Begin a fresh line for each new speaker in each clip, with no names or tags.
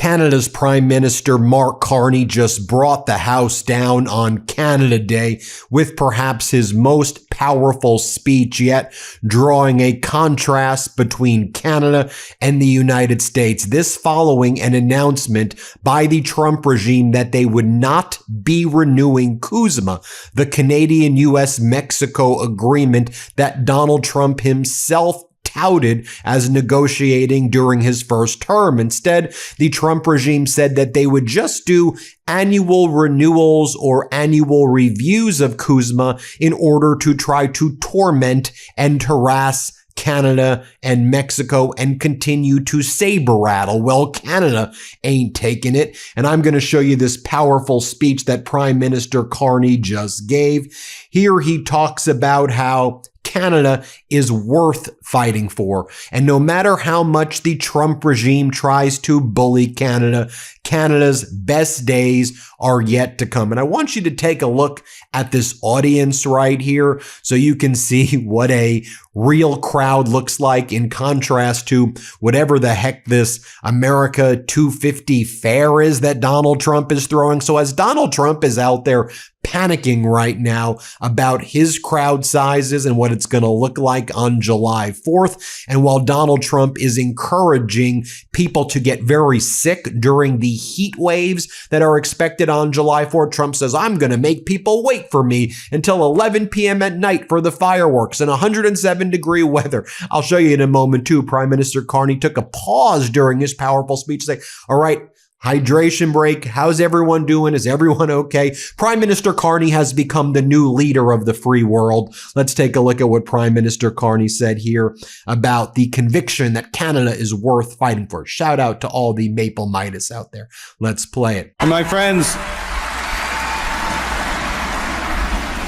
Canada's Prime Minister Mark Carney just brought the House down on Canada Day with perhaps his most powerful speech yet, drawing a contrast between Canada and the United States. This following an announcement by the Trump regime that they would not be renewing CUSMA, the Canadian-US-Mexico agreement that Donald Trump himself touted as negotiating during his first term. Instead, the Trump regime said that they would just do annual renewals or annual reviews of CUSMA in order to try to torment and harass Canada and Mexico and continue to saber rattle. Well, Canada ain't taking it. And I'm going to show you this powerful speech that Prime Minister Carney just gave. Here he talks about how Canada is worth fighting for. And no matter how much the Trump regime tries to bully Canada, Canada's best days are yet to come. And I want you to take a look at this audience right here so you can see what a real crowd looks like in contrast to whatever the heck this America 250 fair is that Donald Trump is throwing. So as Donald Trump is out there panicking right now about his crowd sizes and what it's going to look like on July 4th, and while Donald Trump is encouraging people to get very sick during the heat waves that are expected on July 4th, Trump says, I'm going to make people wait for me until 11 p.m. at night for the fireworks and 107-degree weather. I'll show you in a moment too. Prime Minister Carney took a pause during his powerful speech to say, all right, hydration break. How's everyone doing? Is everyone okay? Prime Minister Carney has become the new leader of the free world. Let's take a look at what Prime Minister Carney said here about the conviction that Canada is worth fighting for. Shout out to all the Maple Midas out there. Let's play it.
My friends,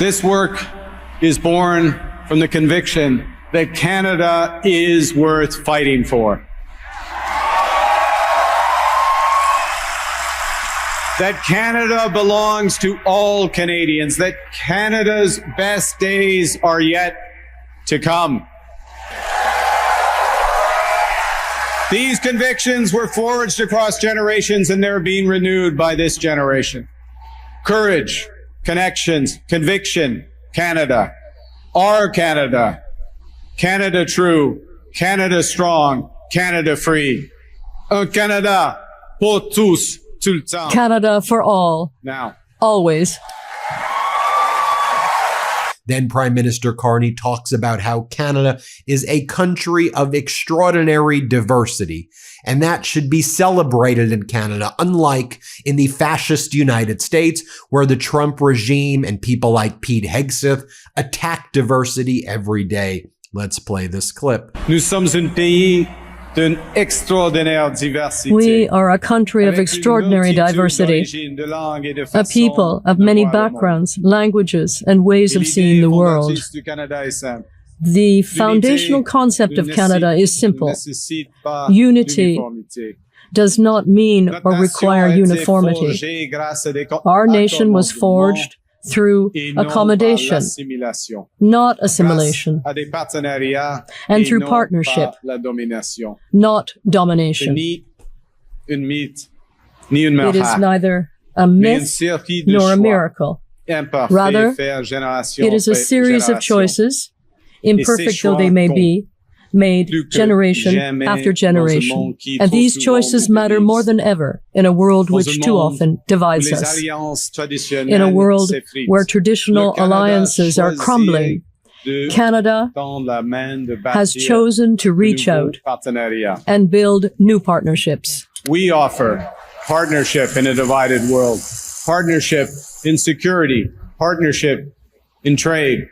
this work is born from the conviction that Canada is worth fighting for. That Canada belongs to all Canadians, that Canada's best days are yet to come. These convictions were forged across generations and they're being renewed by this generation. Courage, connections, conviction, Canada, our Canada, Canada true, Canada strong, Canada free. Un Canada pour tous.
Canada for all.
Now.
Always.
Then Prime Minister Carney talks about how Canada is a country of extraordinary diversity, and that should be celebrated in Canada, unlike in the fascist United States, where the Trump regime and people like Pete Hegseth attack diversity every day. Let's play this clip.
Nous sommes un pays d'une extraordinaire diversité.
We are a country of extraordinary diversity, a people of many backgrounds, languages, and ways of seeing the world. The foundational concept of Canada is simple. Unity does not mean or require uniformity. Our nation was forged through accommodation, not assimilation, and through partnership, not domination. It is neither a myth nor a miracle. Rather, it is a series of choices, imperfect though they may be, made generation after generation. And these choices matter more than ever in a world which too often divides us. In a world where traditional alliances are crumbling, Canada has chosen to reach out and build new partnerships.
We offer partnership in a divided world, partnership in security, partnership in trade,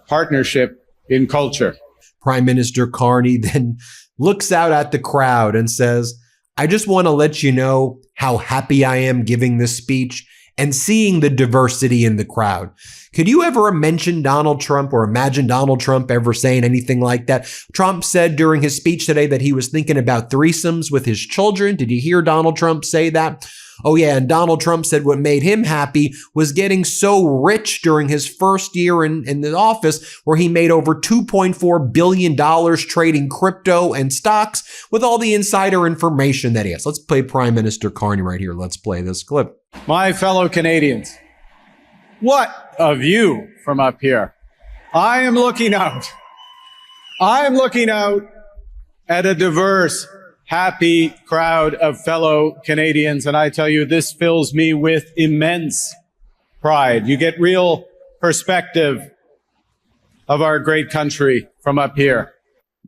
partnership in culture.
Prime Minister Carney then looks out at the crowd and says, I just want to let you know how happy I am giving this speech and seeing the diversity in the crowd. Could you ever mention Donald Trump or imagine Donald Trump ever saying anything like that? Trump said during his speech today that he was thinking about threesomes with his children. Did you hear Donald Trump say that? Oh yeah, and Donald Trump said what made him happy was getting so rich during his first year in the office, where he made over $2.4 billion trading crypto and stocks with all the insider information that he has. Let's play Prime Minister Carney right here. Let's play this clip.
My fellow Canadians, what a view from up here. I am looking out. I am looking out at a diverse, happy crowd of fellow Canadians, and I tell you, this fills me with immense pride. You get real perspective of our great country from up here.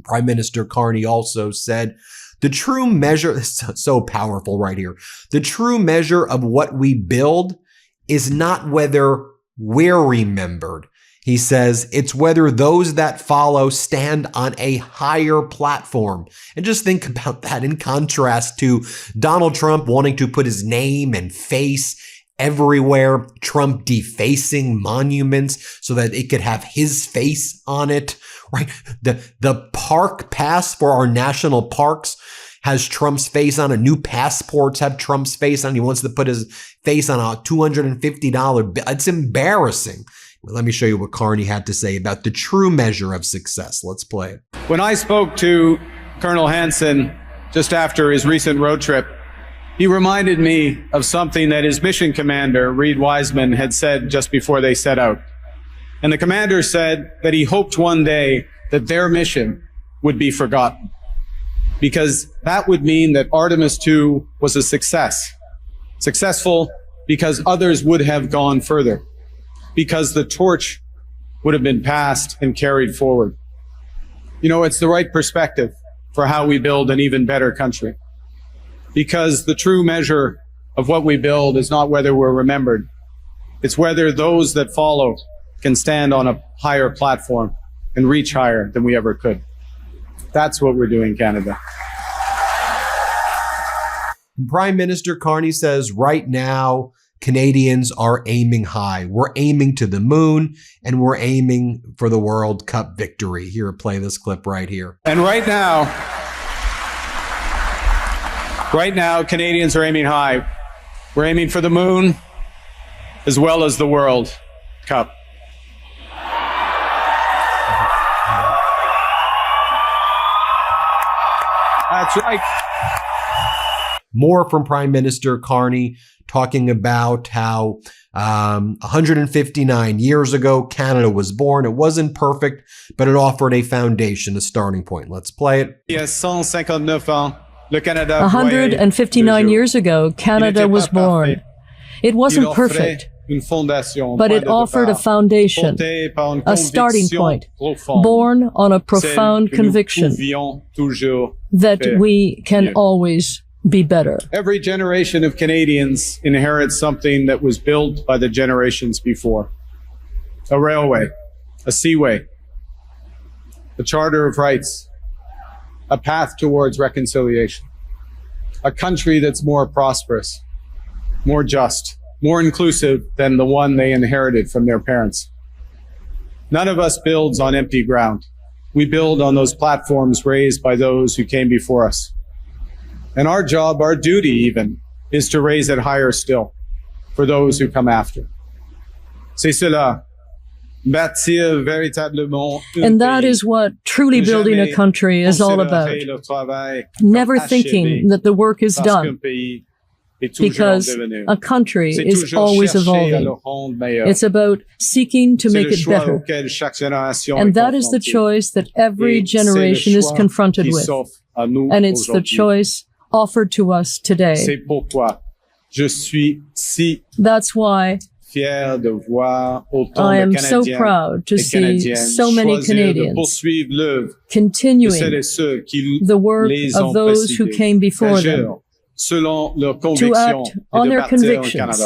Prime Minister Carney also said, the true measure, this is so powerful right here, the true measure of what we build is not whether we're remembered. He says it's whether those that follow stand on a higher platform. And just think about that in contrast to Donald Trump wanting to put his name and face everywhere, Trump defacing monuments so that it could have his face on it, right? The park pass for our national parks has Trump's face on it. New passports have Trump's face on it. He wants to put his face on a $250 bill. It's embarrassing. Let me show you what Carney had to say about the true measure of success. Let's play it.
When I spoke to Colonel Hansen just after his recent road trip, he reminded me of something that his mission commander, Reed Wiseman, had said just before they set out. And the commander said that he hoped one day that their mission would be forgotten, because that would mean that Artemis II was a success. Successful because others would have gone further, because the torch would have been passed and carried forward. You know, it's the right perspective for how we build an even better country, because the true measure of what we build is not whether we're remembered. It's whether those that follow can stand on a higher platform and reach higher than we ever could. That's what we're doing, Canada.
Prime Minister Carney says right now, Canadians are aiming high. We're aiming to the moon, and we're aiming for the World Cup victory. Here, play this clip right here.
And right now, Canadians are aiming high. We're aiming for the moon as well as the World Cup. That's right.
More from Prime Minister Carney talking about how 159 years ago, Canada was born. It wasn't perfect, but it offered a foundation, a starting point. Let's play it.
159 years ago, Canada was born. It wasn't perfect, but it offered a foundation, a starting point, born on a profound conviction that we can always be better.
Every generation of Canadians inherits something that was built by the generations before. A railway, a seaway, a charter of rights, a path towards reconciliation, a country that's more prosperous, more just, more inclusive than the one they inherited from their parents. None of us builds on empty ground. We build on those platforms raised by those who came before us. And our job, our duty even, is to raise it higher still for those who come after. C'est cela. Bâtir véritablement.
And that is what truly building a country is all about. Never thinking that the work is done, because a country is always evolving. It's about seeking to make it better. And that is the choice that every generation is confronted with. And it's the choice offered to us today. That's why I am so proud to see so many Canadians continuing the work of those who came before them, to act on their convictions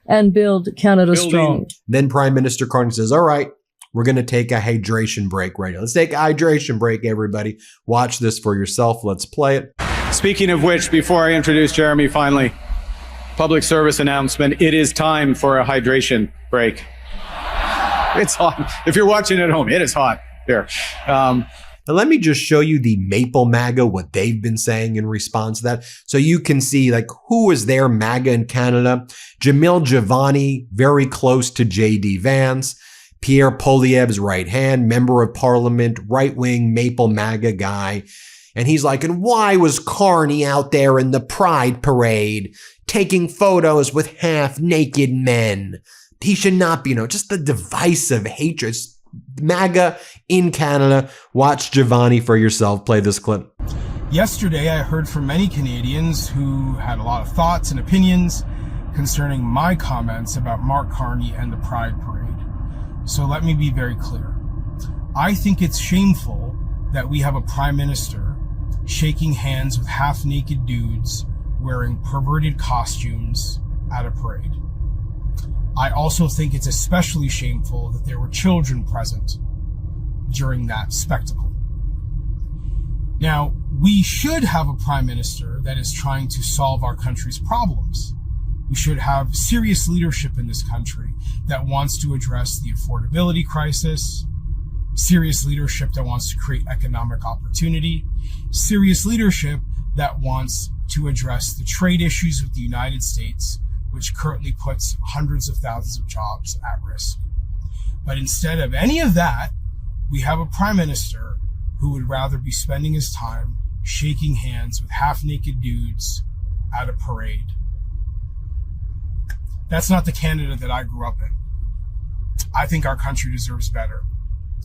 and build Canada strong.
Then Prime Minister Carney says, all right, we're going to take a hydration break right now. Let's take a hydration break, everybody. Watch this for yourself. Let's play it.
Speaking of which, before I introduce Jeremy finally, public service announcement, it is time for a hydration break. It's hot. If you're watching at home, it is hot here.
Now, let me just show you the Maple MAGA, what they've been saying in response to that. So you can see like who is their MAGA in Canada. Jamil Javani, very close to J.D. Vance. Pierre Poilievre's right hand, member of parliament, right-wing Maple MAGA guy. And he's like, and why was Carney out there in the Pride Parade taking photos with half-naked men? He should not be, just the divisive hatred. MAGA in Canada. Watch Giovanni for yourself. Play this clip.
Yesterday, I heard from many Canadians who had a lot of thoughts and opinions concerning my comments about Mark Carney and the Pride Parade. So let me be very clear. I think it's shameful that we have a prime minister shaking hands with half-naked dudes wearing perverted costumes at a parade. I also think it's especially shameful that there were children present during that spectacle. Now, we should have a prime minister that is trying to solve our country's problems. We should have serious leadership in this country that wants to address the affordability crisis, serious leadership that wants to create economic opportunity, serious leadership that wants to address the trade issues with the United States, which currently puts hundreds of thousands of jobs at risk. But instead of any of that, we have a prime minister who would rather be spending his time shaking hands with half-naked dudes at a parade. That's not the Canada that I grew up in. I think our country deserves better,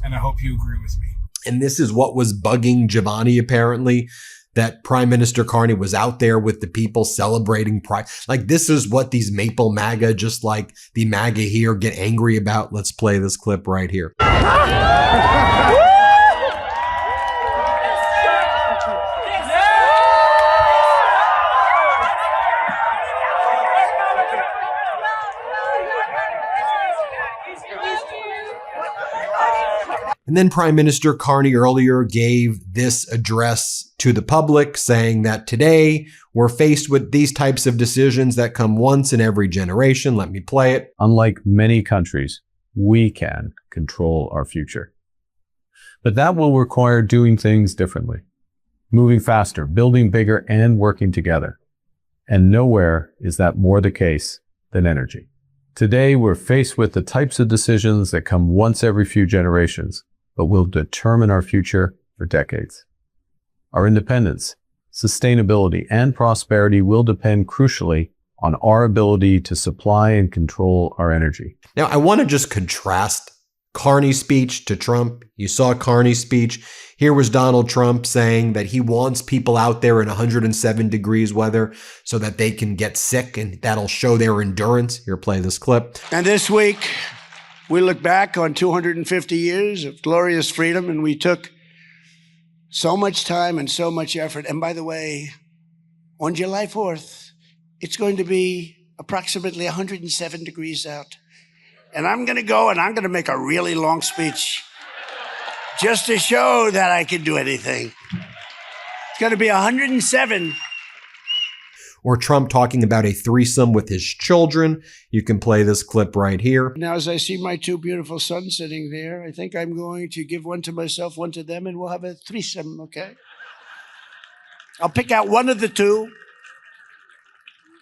and I hope you agree with me.
And this is what was bugging Giovanni, apparently, that Prime Minister Carney was out there with the people celebrating Pride. Like, this is what these Maple MAGA, just like the MAGA here, get angry about. Let's play this clip right here. And then Prime Minister Carney earlier gave this address to the public saying that today we're faced with these types of decisions that come once in every generation. Let me play it.
Unlike many countries, we can control our future. But that will require doing things differently, moving faster, building bigger, and working together. And nowhere is that more the case than energy. Today, we're faced with the types of decisions that come once every few generations, but will determine our future for decades. Our independence, sustainability, and prosperity will depend crucially on our ability to supply and control our energy.
Now, I want to just contrast Carney's speech to Trump. You saw Carney's speech. Here was Donald Trump saying that he wants people out there in 107 degrees weather so that they can get sick and that'll show their endurance. Here, play this clip.
And this week, we look back on 250 years of glorious freedom, and we took so much time and so much effort. And by the way, on July 4th, it's going to be approximately 107 degrees out. And I'm going to go and I'm going to make a really long speech just to show that I can do anything. It's going to be 107.
Or Trump talking about a threesome with his children. You can play this clip right here.
Now, as I see my two beautiful sons sitting there, I think I'm going to give one to myself, one to them, and we'll have a threesome, okay? I'll pick out one of the two.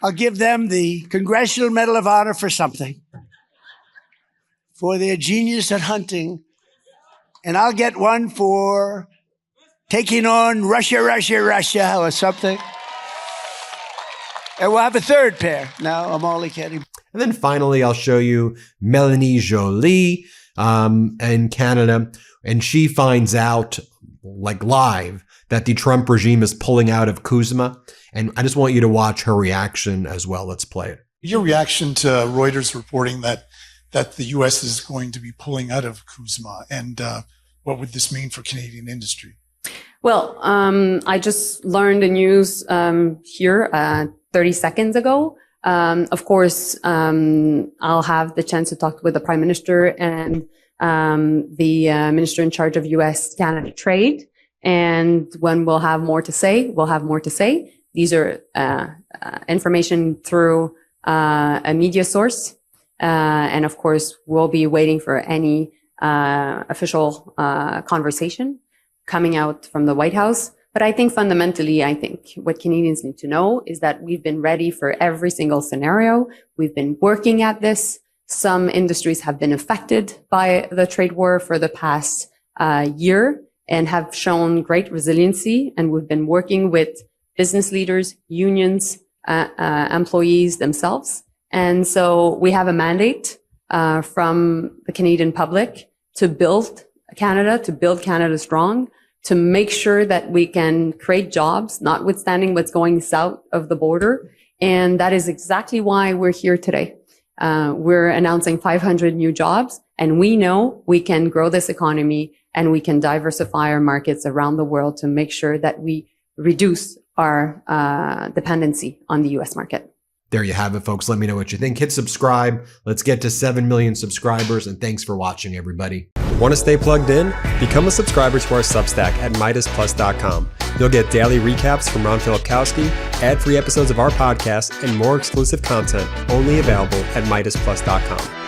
I'll give them the Congressional Medal of Honor for something, for their genius at hunting. And I'll get one for taking on Russia, or something. And we'll have a third pair. No, I'm only kidding.
And then finally, I'll show you Melanie Joly in Canada. And she finds out, like live, that the Trump regime is pulling out of CUSMA. And I just want you to watch her reaction as well. Let's play it.
Your reaction to Reuters reporting that the U.S. is going to be pulling out of CUSMA, and what would this mean for Canadian industry?
Well, I just learned the news here 30 seconds ago. Of course, I'll have the chance to talk with the Prime Minister and the Minister in charge of U.S.-Canada trade. And when we'll have more to say, we'll have more to say. These are information through a media source. And of course, we'll be waiting for any official conversation. coming out from the White House. But I think fundamentally, I think what Canadians need to know is that we've been ready for every single scenario. We've been working at this. Some industries have been affected by the trade war for the past year and have shown great resiliency. And we've been working with business leaders, unions, employees themselves. And so we have a mandate from the Canadian public to build Canada strong, to make sure that we can create jobs, notwithstanding what's going south of the border. And that is exactly why we're here today. We're announcing 500 new jobs, and we know we can grow this economy and we can diversify our markets around the world to make sure that we reduce our dependency on the U.S. market.
There you have it, folks. Let me know what you think. Hit subscribe. Let's get to 7 million subscribers. And thanks for watching, everybody.
Want to stay plugged in? Become a subscriber to our Substack at MeidasPlus.com. You'll get daily recaps from Ron Filipkowski, ad-free episodes of our podcast, and more exclusive content only available at MeidasPlus.com.